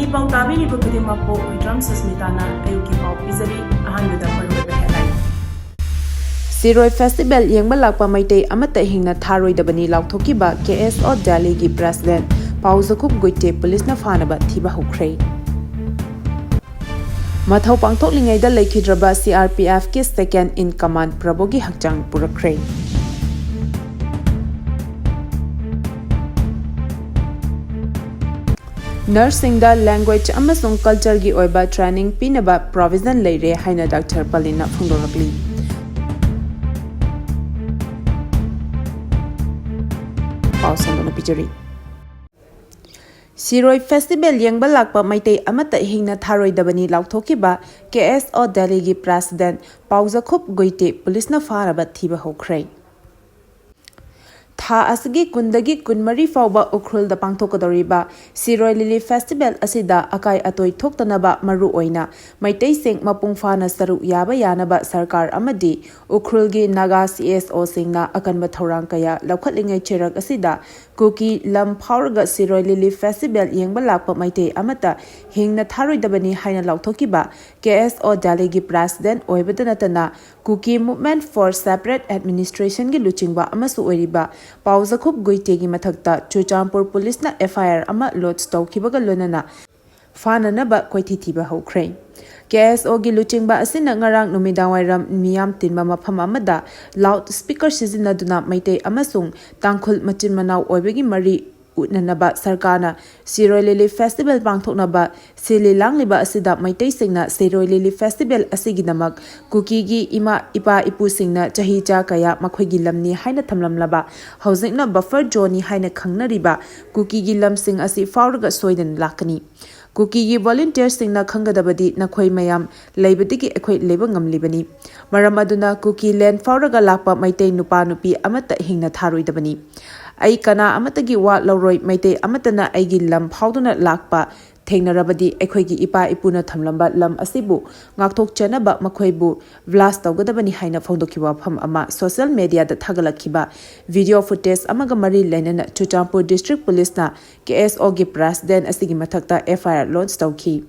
Mani pau tabiri bukudi mapo Drum Susmitana ayuki pau pizari ahanduda paruda headline. Shiroi Festival Yengba Lakpa Meitei Amta Hingna Tharoidabani Laothokhiba KSO Delhi gi President Paojakhup Guite Police na Fanaba Thiba Hukhrei. Mathau pangthoklingaida leikhidraba CRPF ki second in command Prabogi Hakchang Purakhrei. Nursing da language amasung culture gi oiba training pinaba provision leire haina Dr. Palina Phungdorakli. Pausandona Pichari. Shiroi Festival Yengba Lakpa Meitei Amta Hingna Tharoidabani Laothokhiba KSO Delhi gi President Paojakhup Guite Police na Faraba Thiba Hukhrei. Tha asagi kundagi kunmari fauba ukrul da pangthokadoriba Shiroi Lily Festival asida akai atoi thoktanaba maru oina Meitei sing mapung fana saru yaba yanaba sarkar amadi ukrulgi naga CSO singna akanba thorang kaya laukhatlingai cherak asida kuki lam phauraga Shiroi Lily Festival Yengba Lakpa Meitei Amta Hingna Tharoidabani haina Laothokhiba KSO Delhi gi President oibadanatana kuki Movement for Separate Administration gi luchingba amasu oiriba Paojakhup Guite gi mathakta Chuchampur Police na FIR ama lodge tawkhibaga lonana fananaba koithithiba hokhrei. KSO gi luchingba asina ngarang numidawairam miyam tinba mafam amada loud speaker sizinaduna Meitei amasung tangkhul machin manau oibegi mari utnanaba sarkana Shiroi Lily Festival pangthoknaba sili langliba asida Meitei singna Shiroi Lily Festival asigidamak kuki gi ima ipa ipu singna chahi cha kaya makhoigi lamni haina thamlamlaba hojikna buffer zone haina khangnariba kuki gi lamsing asi fauraga soidan lakani. Kuki gi volunteer singna khangadabadi nakhoi mayam leibadigi ekhoi leba ngamlibani maram aduna kuki land fauraga lakpa Meitei nupa nupi amata hingna tharoidabani ai kana amatagi wa loroi Meitei amatana aigi lam phauduna lakpa thengnarabadi ekhoigi ipa ipuna thamlamba lam asibu ngakthok chanaba makhoibu blast tawgadabani haina phongdokhiba pham ama social media da thagalakhiba video footage amaga mari lainana Chuchampur District Police na KSO gi President asigi mathakta FIR launch tawkhi.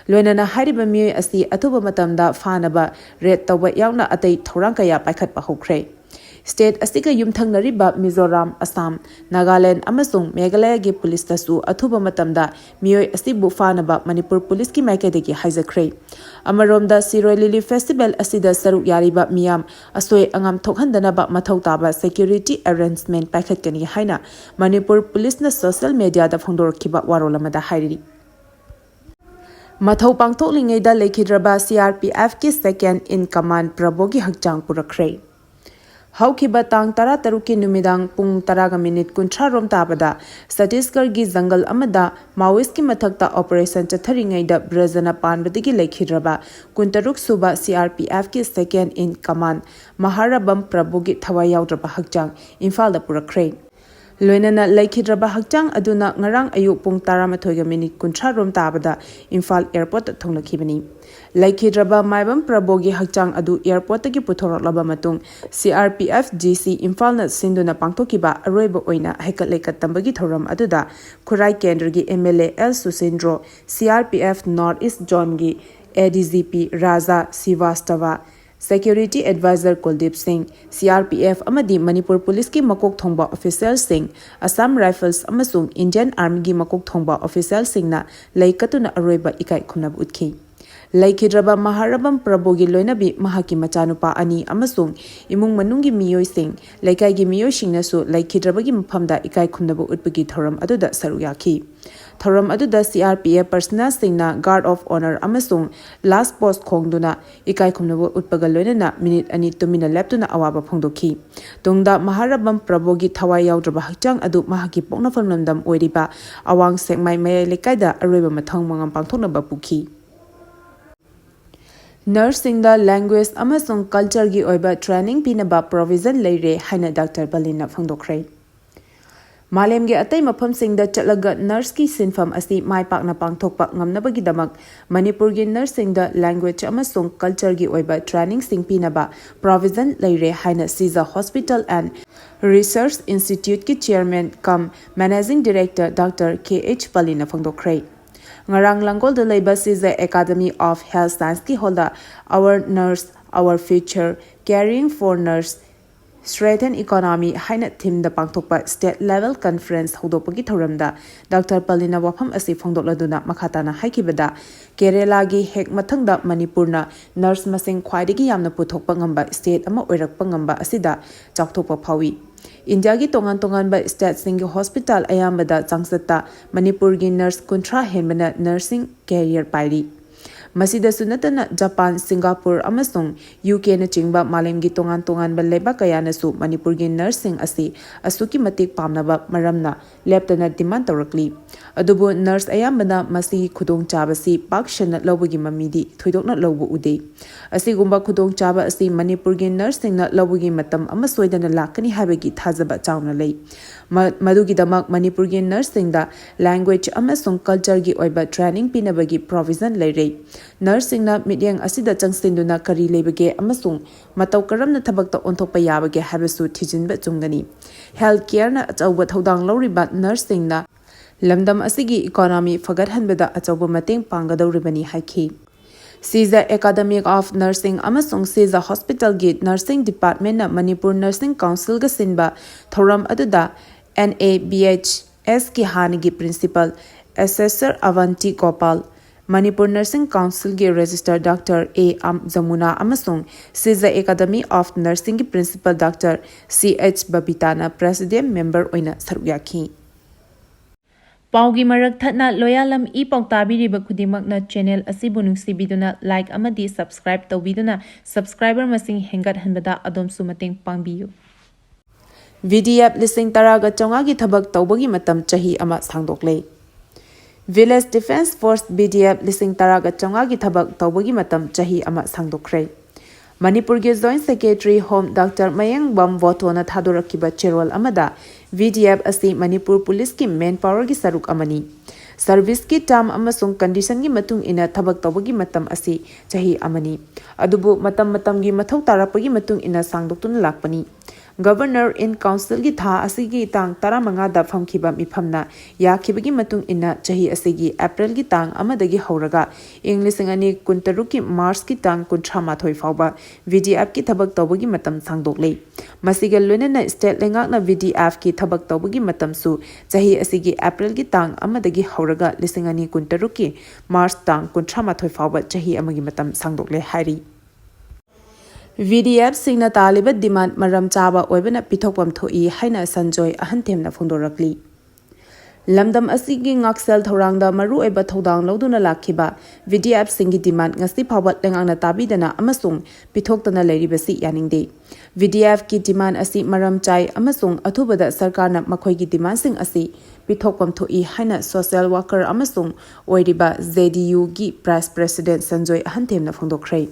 Loinana hariba mi asi athuba matamda fanaba red tawba yauna atai thorang kaya paikhat pa hokhrei. State asiga yumthangnariba Mizoram, Assam, Nagaland amasung Meghalaya gi police tasu athuba matamda mioi asibu fanaba Manipur police ki maikadegi haijakhrei. Amaromda Shiroi Lily Festival asida saruk yariba miyam asoi angam thokhandanaba mathau taba security arrangement paikhatkani haina Manipur police na social media da phongdorkhiba warolamada hairi. Mathau pangthoklingaida lekhidraba CRPF ki second in command Prabogi Hakchang Purakhrei. Haukiba tang tara taruki numidang pung taraga minute kuntra rom tabada Chhattisgarh gi jungle amada Maoist ki mathakta operation chatharingaida Brajana panbadigi lekhidraba kuntaruk suba CRPF ki second in command Maharabam Prabogi thawai yaudraba Hakchang Imphal da Purakhrei. Loinana lekhidraba Hakchang aduna ngarang ayuk pung taramathoiga minute kuntra rom tabada Imphal airport thonglakibani. Lekhidraba Maibam Prabogi Hakchang adu airport gi puthoroklaba matung CRPF GC Imphal na sinduna pangthokhiba aroiba oina hekatleka tambagi thoram aduda Khurai Kendra gi MLA L Susindro CRPF North East Zone gi ADGP Raja Sivastava Security Advisor Kuldip Singh CRPF amadi Manipur Police ki makok thongba official Singh Assam Rifles amasung Indian Army gi makok thongba official Singh na leikatuna aroiba ikai khumnab utkhi. Lekhidraba Maharabam Prabogi loinabi mahaki machanupa ani amasung imung manungi miyoi sing leikai gi miyoi singnasu lekhidraba gi maphamda ikai khumnabu utpagi thoram aduda saruyakhi. Thoram aduda CRPF personnel singna guard of honor amasung last post khongduna ikai khumnabu utpaga loinana minute ani tumina leptuna awaba phongdokhi. Tungda Maharabam Prabogi thawai yaudraba Hakchang adu mahaki pokna famlamdam oiriba awang sekmai mayai lekaida aroiba mathang mangam pangthoknaba pukhi. Nursing da language amasung culture gi oiba training pinaba provision leire haina Dr. Palina Phongdokhrei. Malemge atai maphamsingda chatlaga nurse ki sinfam asi maipakna pangthokpa ngamnabagidamak Manipur gi nursing da language amasung culture gi oiba training sing pinaba provision leire haina Siza Hospital and Research Institute ki chairman cum managing director Dr. KH Palina Phongdokhrei. ngarang langol da leiba Caesar Academy of Health Science ki holda Our Nurse Our Future Caring for Nurse Strengthen Economy haina theme da pangthokpa state level conference hodopagi thoramda Dr. Palina wafam asi phongdokladuna makhatana haikibada Kerala gi hek mathangda Manipurna nurse masing khwaidigi yamna puthokpa ngamba state ama oirakpa ngamba asida chakthokpa phawi India gi tongan ba state singi hospital ayambada changsata Manipur gi nurse kuntra henbana nursing career pairi Masida sunatana Japan, Singapore amasung UK na chingba malemgi tongan ba leba kayana su Manipur gi nursing asi asuki matik pamnaba maramna leptana demand tawrakli adubu nurse ayambana masi khudong chabasi pakshana lawagi mamidi thoidokna lawbu ude asigumba khudong chaba asi Manipur gi nursing na lawagi matam amasoidana lakani habagi thazaba chawna lei madugi damak Manipur gi nursing da language amasung culture gi oiba training pinabagi provision leirei nursing na midyang asida changsinduna kari lebage amasung mataw karamna thabakta onthokpa yabage habasu thijinba chungdani healthcare na achawba thodang loriba nursing na lamdam asigi economy fagathanbada achawba mateng panggadawribani haiki Caesar Academy of Nursing amasung Caesar Hospital gi Nursing Department na Manipur Nursing Council ga sinba thoram aduda NABHS ki hanigi principal assessor Avanti Gopal Manipur Nursing Council gi Register Dr. A. Zamuna amasung Caesar Academy of Nursing gi Principal Dr. C.H. Babitana President Member oina saruyaki. Paugi marak thatna Loyalam E-PAO tabiriba khudimakna channel asibu nungsibiduna like amadi subscribe tawbiduna subscriber masing hengat hanbada adom sumateng pangbiyu. VDF lising taraga chonga gi thabak tawbagi matam chahi ama sangdoklei. Village Defense Force BDF lising taraga chonga gi thabak tawbagi matam chahi ama sangdokhrei. Manipur gi Joint Secretary Home Dr. Yengba Votona Tharoidabani Cherol amada VDF asi Manipur Police ki manpower gi saruk amani. Service ki term amasung condition gi matung ina thabak tawbagi matam asi chahi amani. Adubu matam gi mathau tarapagi matung ina sangdoktuna lakpani. Governor in Council gi tha asigi tang taramanga da famkhiba mifamna yakhibagi matung ina chahi asigi April gi tang amadagi hauraga English ani kuntaruk ki March ki tang kunthamathoi fawba VDF ki thabak tawbagi matam sangdoklei masiga loinana state lengak na VDF ki thabak tawbagi matam su chahi asigi April gi tang amadagi hauraga lisingani kuntaruk ki March tang kunthamathoi fawba chahi amagi matam sangdoklei hairi VDF singna taliba demand maram chaba oibana pithokpam thoi haina sanjoy ahanthemna phondorakli lamdam asigi ngaksel thorangda maru oiba thodang loduna lakhiba VDF singi demand ngasi phawat lengangna tabidana amasung pithoktana leiribasi yaningde VDF ki demand asi maram chai amasung athubada sarkarna makhoi gi demand sing asi pithokpam thoi haina social worker amasung oiriba ZDU gi vice president sanjoy ahanthemna phondokhrei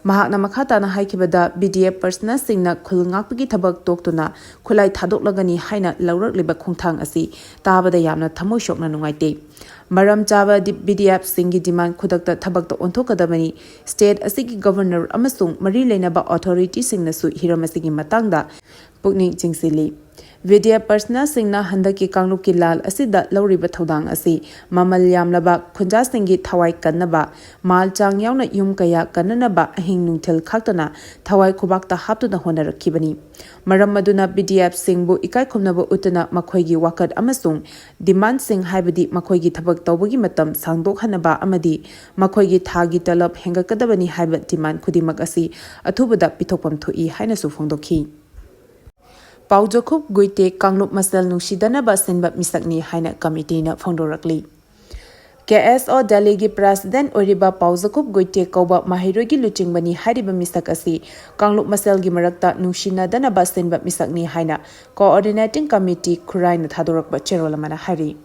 Mahakna makhatana haikibada BDF personnel singna khulngakpagi thabak toktuna khulai thadoklagani haina laurak liba khongthang asi tabada yamna thamoi shokna nungaite maram chaba BDF singi demand khudakta thabakta onthokadabani state asigi governor amasung mari leinaba authority singna su hiram asigi matangda pukning chingsili VDF personnel singna handaki kanglup ki lal asida lauriba thodang asi mamal yamlaba khunja singi thawai kannaba mal chang yauna yum kaya kannaba ahing nungthel khaktana thawai khubakta haptuna honarakhibani maram maduna BDF singbu ikai khumnaba utana makhoi gi wakat amasung demand sing haibadi makhoi gi thabak tawbagi matam sangdok hanaba amadi makhoi gi thagi talab hengakadabani haiba demand khudimak asi athubada pithokpam thoi haina su phongdokhi Paojakhup Guite Kanglup Masal Nungsidana Basinba Misakni Haina Committee na Foundorakli. KSO Delhi President Oriba Paojakhup Guite Koba Mahirogi Luchingbani Hariba Misakasi Kanglup Masal Gimarakta Nungshina Dana Basinba Misakni Haina Coordinating Committee Kuraina Thadorakba Cherolamana Hari.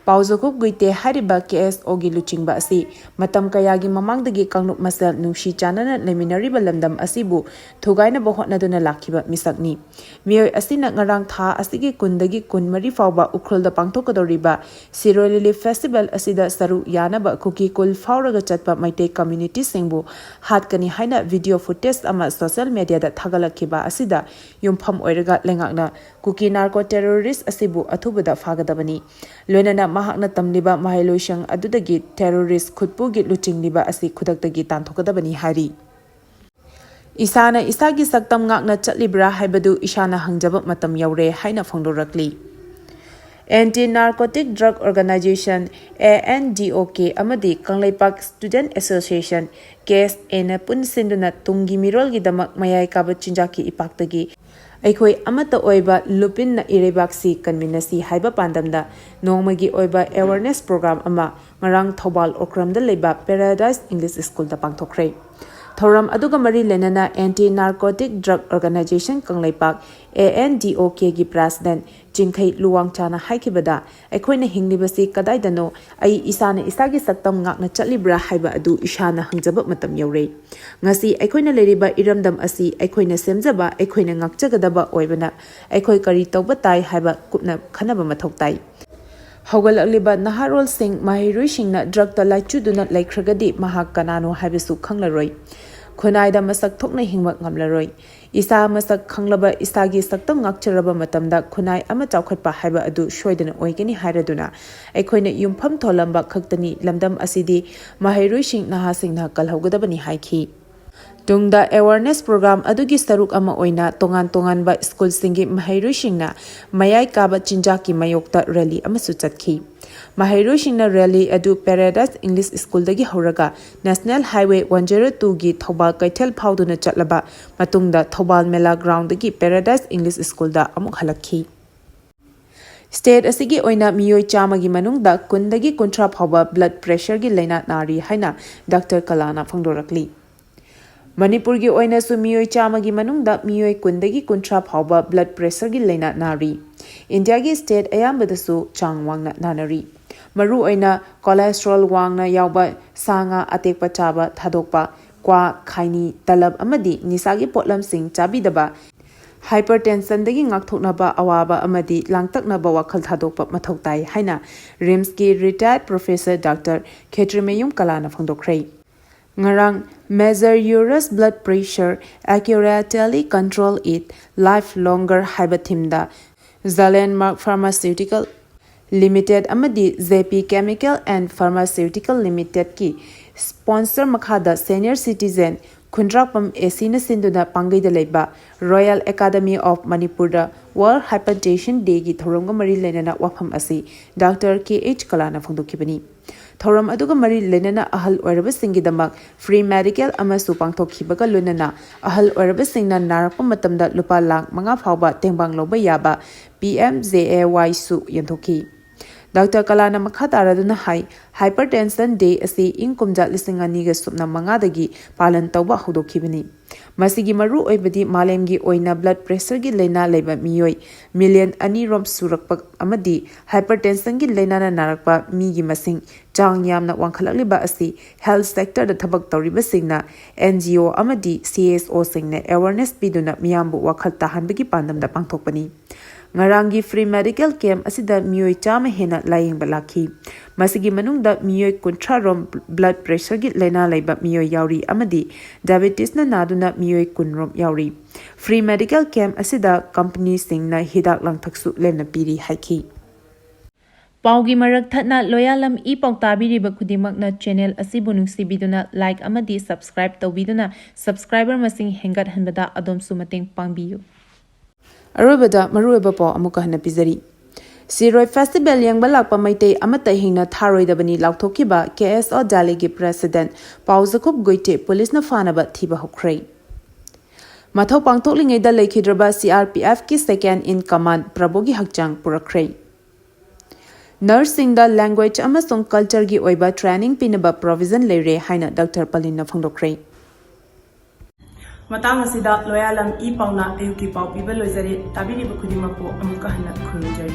Paojakhup Guite Hariba KSO gi Luchingba asi matam kayagi mamangdagi Kanglup Masal Nungshi Chanana Leminariba Lamdam asibu Thugaina Bohotnaduna Lakhiba Misakni. Miyoi asina ngarang tha asigi kundagi kunmari fawba ukrulda pangthokadoriba Shiroi Festival asida saru yanaba kuki kul fawraga chatpa Meitei community singbu hatkani haina video footage ama social media da thagalakhiba asida yumpham oiraga lengakna kuki narco terrorist asibu athubada fagadabani loinana mahakna tamliba mahailosang adudagi terrorist khutpugi luchingliba asi khudaktagi tanthokadabani hari. Isana isagi saktam ngakna chatlibra haibadu isana hangjaba matam yaure haina phongdorakli. Anti-Narcotic Drug Organization ANDOK amadi Kanglaipak Student Association case ena pun sinduna tungi mirol gidamak mayai kaba chinjaki ipaktagi Aikoi amata oiba lupin na irebaksi kanminasi haiba pandamda nongmagi oiba awareness program ama ngarang Thobal okramda leba Paradise English School da pangthokre. Thoram aduga mari lenana Anti-Narcotic Drug Organization Kanglaipak ANDOK gi president Jingkhai Luwangchana haikibada aikoina hinglibasi kadaidano ai isana isagi saktam ngakna chatlibra haiba adu ishana hangjaba matam yaure ngasi aikoina leriba iramdam asi aikoina semjaba aikoina ngakchagadaba oibana aikoi kari tawba tai haiba kupna khanaba mathok tai Haugalakliba naharol sing mahirui singna drug ta laichuduna laikhragadi mahak kanano haibisu khanglaroi Khunaida masak thokna hingmak ngamlaroi isa masak khanglaba isagi saktam ngakcharaba matamda khunai ama chawkhatpa haiba adu shoidana oigani hairaduna aikoina yumpham tholamba khaktani lamdam asidi mahirui sing naha singna kalhaugadabani haiki Tungda awareness program adugi saruk ama oina tongan ba school singi mahirui singna mayai kaba chinjaki mayokta rally amasu chatki Mahirui singna rally adu Paradise English School dagi horaga National Highway 102 gi Thobal Kaithel phauduna chatlaba matungda Thobal Mela ground dagi Paradise English School da amuk halakhi State asigi oina miyoi chamagi manungda kundagi kuntra phauba blood pressure gi laina nari haina Dr. Kalana phangdorakli Manipur gi oina su miyoi chamagi manungda miyoi kundagi kuntra phauba blood pressure gi laina nari India gi state ayambada su changwangna nanari Maru oina cholesterol wangna yauba sanga atekpa chaba thadokpa kwa khaini talab amadi nisagi potlam sing chabidaba hypertension dagi ngakthoknaba awaba amadi langtaknaba wakhal thadokpa mathoktai haina RIMS ki retired professor Dr. Khetrimeyum Kalana phangdokhrei Ngarang measure your blood pressure accurately control it life longer haibathimda Zalenmark Pharmaceutical Limited amadi ZP Chemical and Pharmaceutical Limited ki sponsor makhada senior citizen Khundrakpam Asina Sinduna Pangaida Leba Royal Academy of Manipur da World Hypertension Day gi thoronga mari lenana wafam asi Dr. KH Kalana phangdokhibani Thoram aduga mari lenana ahal oiraba singidamak free medical amasu pangthokhibaga lunana ahal oiraba singna narakpa matamda lupa lakh 5 phawba tengbang loba yaba PMJAY su yanthokhi Dr. Kalana Makataraduna Hai Hypertension Day asi inkumja lisingani supna mangadagi palan tauba hudokhibani Masigi maru oibadi malemgi oina blood pressure gi leina leba miyoi million ani rom surakpak amadi hypertension gi leina na narakpa mi gi masing chang yamna wangkhalakliba asi health sector da thabak tawriba singna NGO amadi CSO singna awareness biduna miyambu wakhal tahanbagi pandamda pangthokpani Ngarangi free medical camp asida miyoi chama hena laying balaki masigi manungda miyoi kuntra rom blood pressure gi lena laiba miyoi yauri amadi diabetes na naduna miyoi kunrom yauri free medical camp asida company singna hidak langthaksu lemna piri haiki Paugi marak thatna Loyalam E-PAO tabiriba khudimakna channel asibu nungsibiduna like amadi subscribe tawbiduna subscriber masing hengat hanbada adomsu mateng pangbiyu Arubada Marueba Po Amukahana Pizari Shiroi Festival Yengba Lakpa Meitei Amta Hingna Tharoidabani Laothokhiba KSO Delegate President Paojakhup Guite Police na Fanaba Thiba Hokrei Mathau Pangthoklingai da Laikhidraba CRPF ki second in command Prabogi Hakchang Purakrei Nursing da language amasung culture gi oiba training pinaba provision leire haina Dr. Palina Phangdokrei Matang asida Loyalam E-PAO na ayuki pao piba loizari tabiriba khudimako amuka hana khurujari